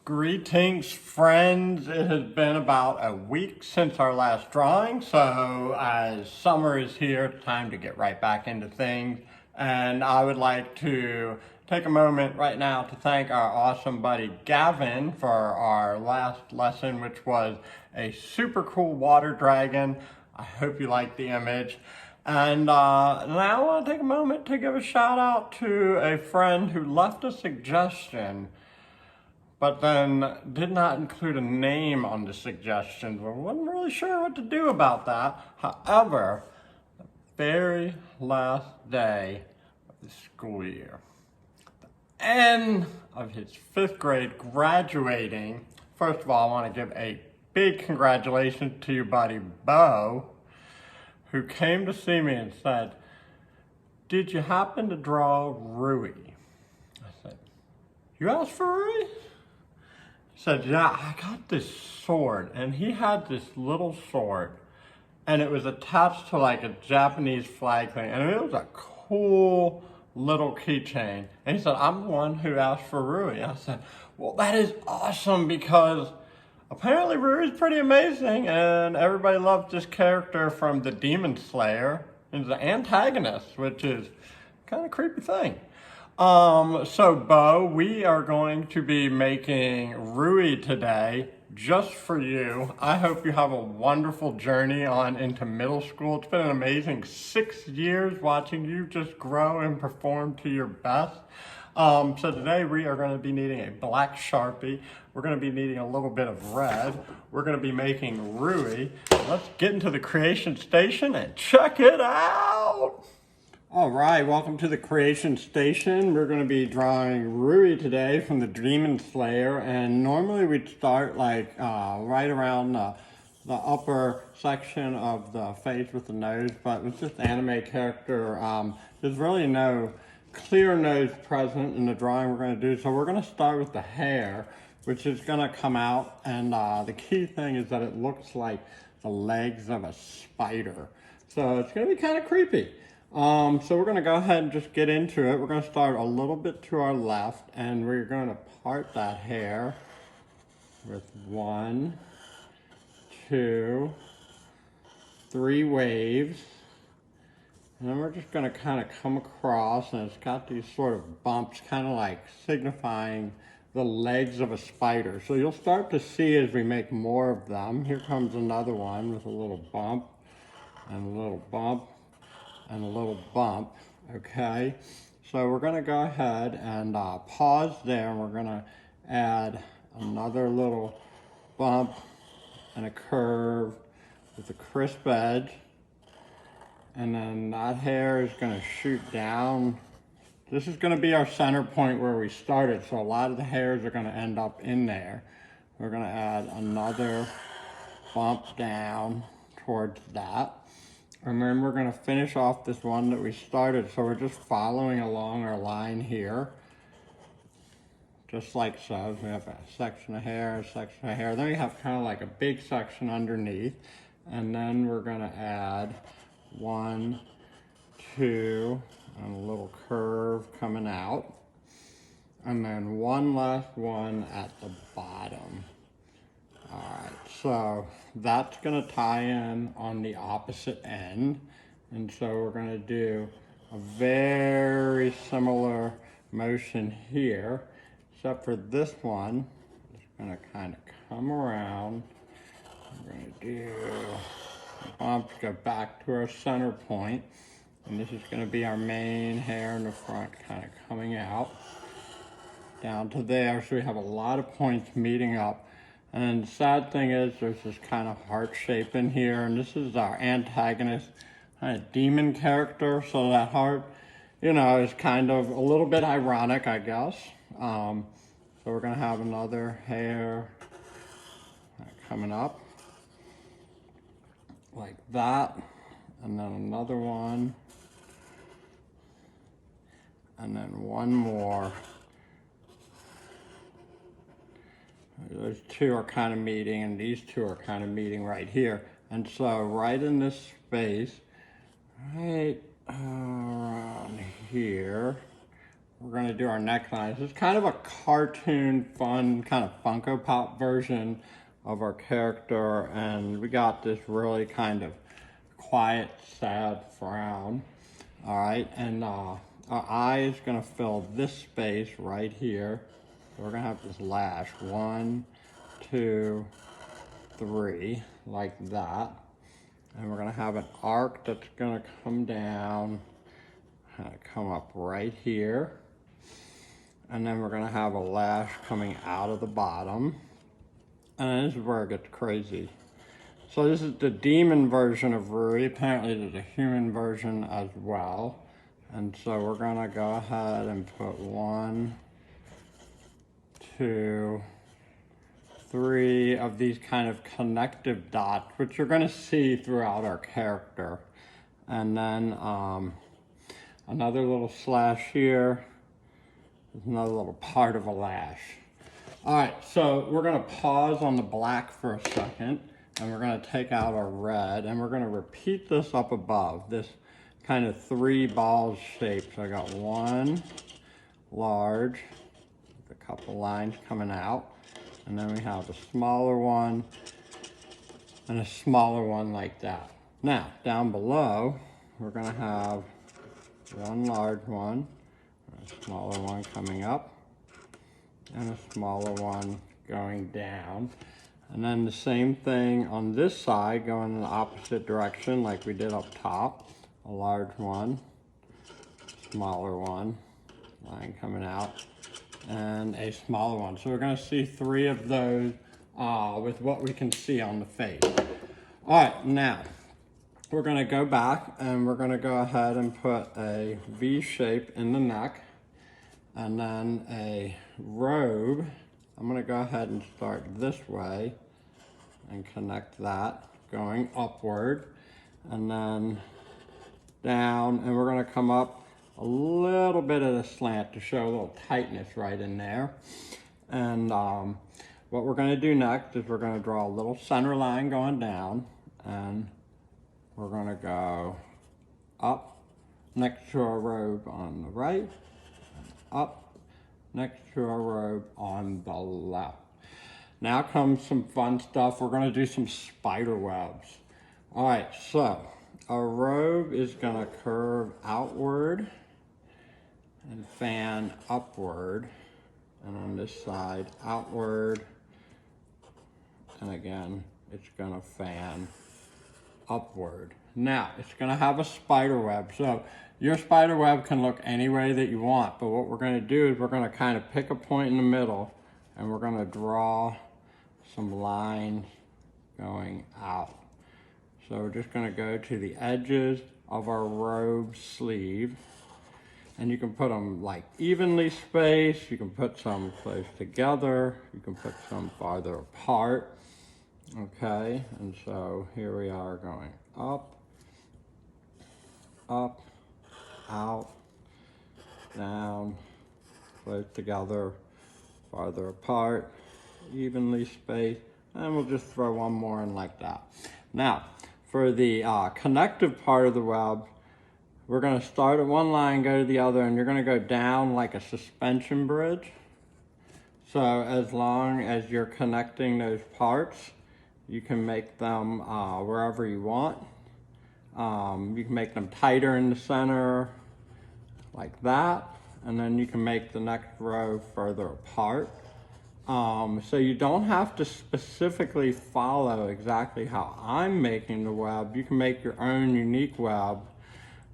Greetings, friends. It has been about a week since our last drawing, so as summer is here, it's time to get right back into things. And I would like to take a moment right now to thank our awesome buddy Gavin for our last lesson, which was a super cool water dragon. I hope you like the image. And now I want to take a moment to give a shout out to a friend who left a suggestion but then did not include a name on the suggestions. I wasn't really sure what to do about that. However, the very last day of the school year, the end of his 5th grade graduating, first of all, I want to give a big congratulations to your buddy Beau, who came to see me and said, "Did you happen to draw Rui?" I said, "You asked for Rui?" Said, "Yeah, I got this sword," and he had this little sword, and it was attached to like a Japanese flag thing, and it was a cool little keychain. And he said, "I'm the one who asked for Rui." I said, "Well, that is awesome because apparently Rui is pretty amazing, and everybody loves this character from the Demon Slayer. He's the antagonist, which is kind of a creepy thing." So Beau, we are going to be making Rui today just for you. I hope you have a wonderful journey on into middle school. It's been an amazing 6 years watching you just grow and perform to your best. So today we are going to be needing a black sharpie. We're going to be needing a little bit of red. We're going to be making Rui. Let's get into the creation station and check it out. All right, welcome to the creation station. We're going to be drawing Rui today from the Demon Slayer, and normally we'd start like right around the upper section of the face with the nose, but with this anime character, there's really no clear nose present in the drawing we're going to do, so we're going to start with the hair, which is going to come out, and the key thing is that it looks like the legs of a spider, so it's going to be kind of creepy. So we're going to go ahead and just get into it. We're going to start a little bit to our left, and we're going to part that hair with 1, 2, 3 waves. And then we're just going to kind of come across, and it's got these sort of bumps, kind of like signifying the legs of a spider. So you'll start to see as we make more of them. Here comes another one with a little bump, and a little bump, and a little bump. Okay, so we're going to go ahead and pause there, and we're going to add another little bump and a curve with a crisp edge, and then that hair is going to shoot down. This is going to be our center point where we started, so a lot of the hairs are going to end up in there. We're going to add another bump down towards that. And then we're going to finish off this one that we started. So we're just following along our line here. Just like so. We have a section of hair, a section of hair. Then we have kind of like a big section underneath. And then we're going to add 1, 2, and a little curve coming out. And then one last one at the bottom. Alright, so that's going to tie in on the opposite end, and so we're going to do a very similar motion here, except for this one. It's going to kind of come around. We're going to do bumps, go back to our center point, and this is going to be our main hair in the front kind of coming out down to there, so we have a lot of points meeting up. And the sad thing is there's this kind of heart shape in here, and this is our antagonist, kind of demon character, so that heart, you know, is kind of a little bit ironic, I guess. So we're going to have another hair coming up like that, and then another one, and then one more. Those two are kind of meeting, and these two are kind of meeting right here. And so right in this space, right around here, we're gonna do our necklines. It's kind of a cartoon, fun, kind of Funko Pop version of our character, and we got this really kind of quiet, sad frown. All right, and our eye is gonna fill this space right here. So we're gonna have this lash, 1, 2, 3, like that. And we're gonna have an arc that's gonna come down, come up right here. And then we're gonna have a lash coming out of the bottom. And then this is where it gets crazy. So this is the demon version of Rui. Apparently there's a human version as well. And so we're gonna go ahead and put 1, 2, 3 of these kind of connective dots, which you're gonna see throughout our character. And then another little slash here. There's another little part of a lash. All right, so we're gonna pause on the black for a second, and we're gonna take out our red, and we're gonna repeat this up above, this kind of 3 balls shape. So I got 1 large, with a couple lines coming out, and then we have a smaller one, and a smaller one like that. Now, down below, we're gonna have 1 large one, a smaller one coming up, and a smaller one going down. And then the same thing on this side, going in the opposite direction like we did up top. A large one, smaller one, line coming out, and a smaller one. So we're gonna see 3 of those with what we can see on the face. All right, now we're gonna go back and we're gonna go ahead and put a V shape in the neck, and then a robe. I'm gonna go ahead and start this way and connect that going upward, and then down, and we're gonna come up a little bit of a slant to show a little tightness right in there. And what we're gonna do next is we're gonna draw a little center line going down, and we're gonna go up next to our robe on the right, up next to our robe on the left. Now comes some fun stuff. We're gonna do some spider webs. All right, so our robe is gonna curve outward and fan upward, and on this side, outward, and again, it's gonna fan upward. Now, it's gonna have a spider web. So your spider web can look any way that you want, but what we're gonna do is we're gonna kind of pick a point in the middle, and we're gonna draw some lines going out. So we're just gonna go to the edges of our robe sleeve, and you can put them like evenly spaced, you can put some close together, you can put some farther apart, okay? And so here we are going up, up, out, down, close together, farther apart, evenly spaced, and we'll just throw one more in like that. Now, for the connective part of the web, we're gonna start at one line, go to the other, and you're gonna go down like a suspension bridge. So as long as you're connecting those parts, you can make them wherever you want. You can make them tighter in the center, like that, and then you can make the next row further apart. So you don't have to specifically follow exactly how I'm making the web. You can make your own unique web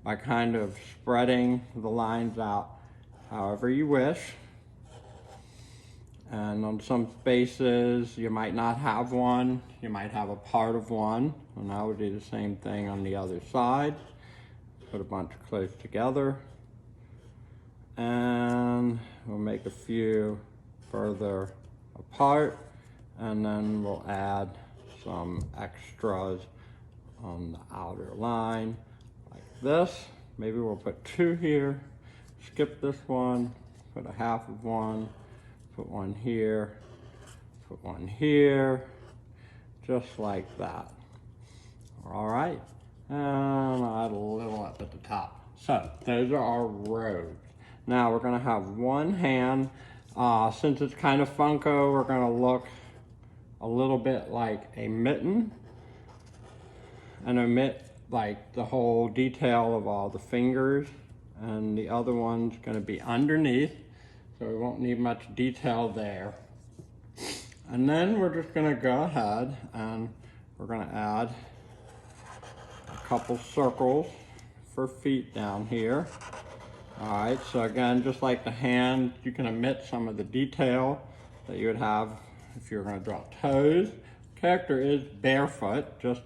by kind of spreading the lines out however you wish. And on some spaces, you might not have one. You might have a part of one. And I would do the same thing on the other side. Put a bunch close together. And we'll make a few further apart. And then we'll add some extras on the outer line, like this. Maybe we'll put 2 here. Skip this one, put a half of one. Put one here, put one here, just like that. All right, and I'll add a little up at the top. So those are our robes. Now we're gonna have one hand. Since it's kind of Funko, we're gonna look a little bit like a mitten and omit like the whole detail of all the fingers, and the other one's gonna be underneath, so we won't need much detail there. And then we're just gonna go ahead and we're gonna add a couple circles for feet down here. All right, so again, just like the hand, you can omit some of the detail that you would have if you're gonna draw toes. Character is barefoot, just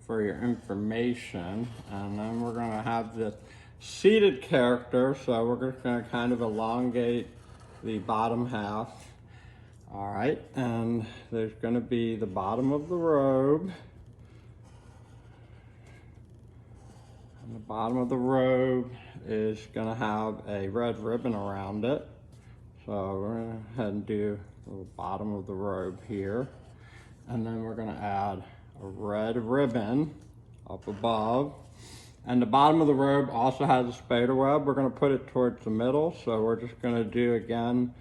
for your information. And then we're gonna have this seated character, so we're just gonna kind of elongate the bottom half. All right, and there's gonna be the bottom of the robe. And the bottom of the robe is gonna have a red ribbon around it. So we're gonna go ahead and do the bottom of the robe here. And then we're gonna add a red ribbon up above. And the bottom of the robe also has a spider web. We're gonna put it towards the middle. So we're just gonna do, again,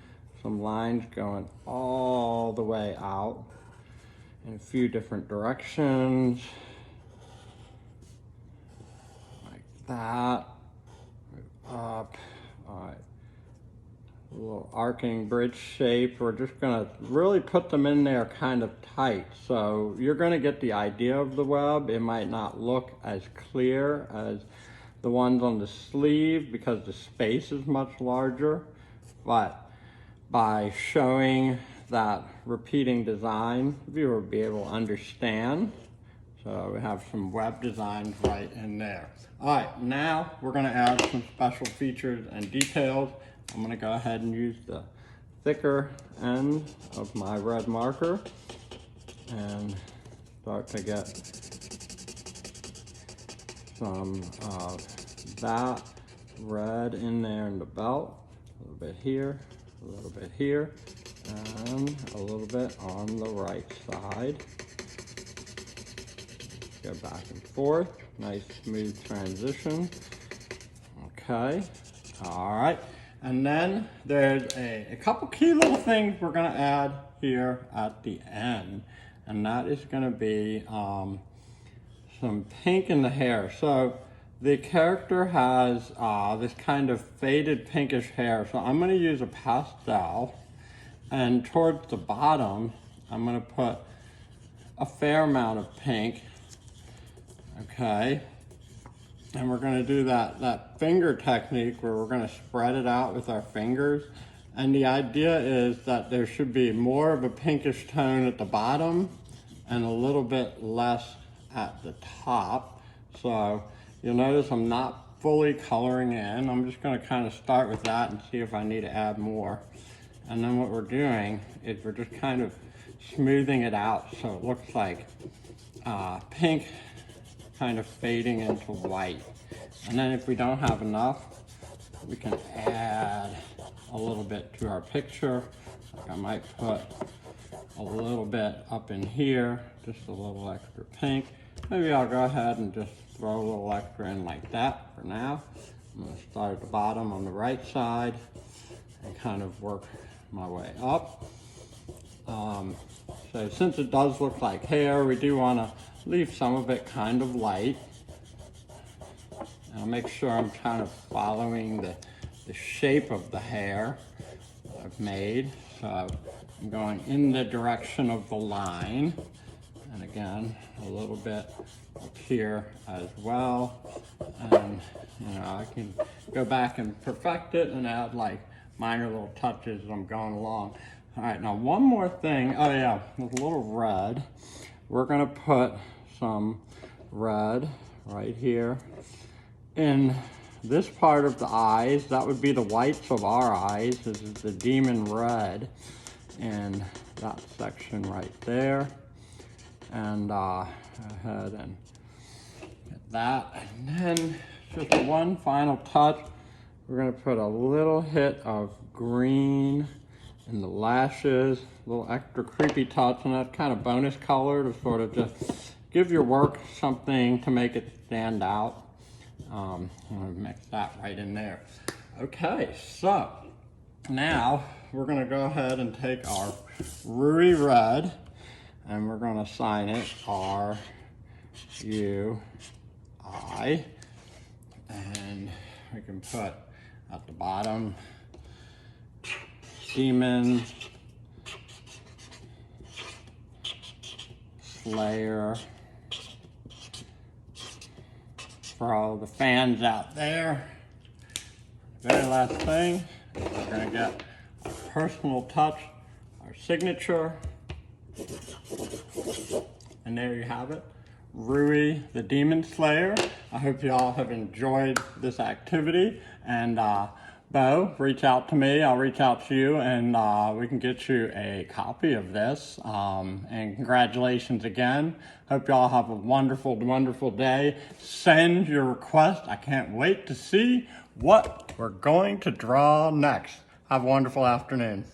some lines going all the way out in a few different directions. Like that, up, all right. A little arcing bridge shape. We're just gonna really put them in there kind of tight. So you're gonna get the idea of the web. It might not look as clear as the ones on the sleeve because the space is much larger, but by showing that repeating design, the viewer will be able to understand. So we have some web designs right in there. All right, now we're gonna add some special features and details. I'm gonna go ahead and use the thicker end of my red marker and start to get some of that red in there in the belt. A little bit here, a little bit here, and a little bit on the right side. Go back and forth, nice smooth transition. Okay, all right. And then there's a couple key little things we're gonna add here at the end. And that is gonna be some pink in the hair. So the character has this kind of faded pinkish hair. So I'm gonna use a pastel, and towards the bottom, I'm gonna put a fair amount of pink, okay? And we're gonna do that finger technique where we're gonna spread it out with our fingers. And the idea is that there should be more of a pinkish tone at the bottom and a little bit less at the top. So you'll notice I'm not fully coloring in. I'm just gonna kind of start with that and see if I need to add more. And then what we're doing is we're just kind of smoothing it out so it looks like pink kind of fading into white. And then if we don't have enough, we can add a little bit to our picture. Like I might put a little bit up in here, just a little extra pink. Maybe I'll go ahead and just throw a little extra in like that for now. I'm gonna start at the bottom on the right side and kind of work my way up. So since it does look like hair, we do wanna leave some of it kind of light. And I'll make sure I'm kind of following the shape of the hair I've made. So I'm going in the direction of the line. And again, a little bit up here as well. And I can go back and perfect it and add like minor little touches as I'm going along. All right, now one more thing. Oh yeah, with a little red. We're gonna put some red right here in this part of the eyes. That would be the whites of our eyes. This is the demon red in that section right there. And go ahead and get that. And then just one final touch. We're gonna put a little hit of green in the lashes, a little extra creepy touch, and that kind of bonus color to sort of just give your work something to make it stand out. I'm gonna mix that right in there. Okay, so now we're gonna go ahead and take our Rui Red and we're gonna sign it R-U-I, and we can put at the bottom, Demon Slayer, for all the fans out there. Very last thing, we're gonna get our personal touch, our signature, and there you have it, Rui the Demon Slayer. I hope you all have enjoyed this activity, and Beau, reach out to me, I'll reach out to you, and we can get you a copy of this. And congratulations again. Hope you all have a wonderful, wonderful day. Send your request. I can't wait to see what we're going to draw next. Have a wonderful afternoon.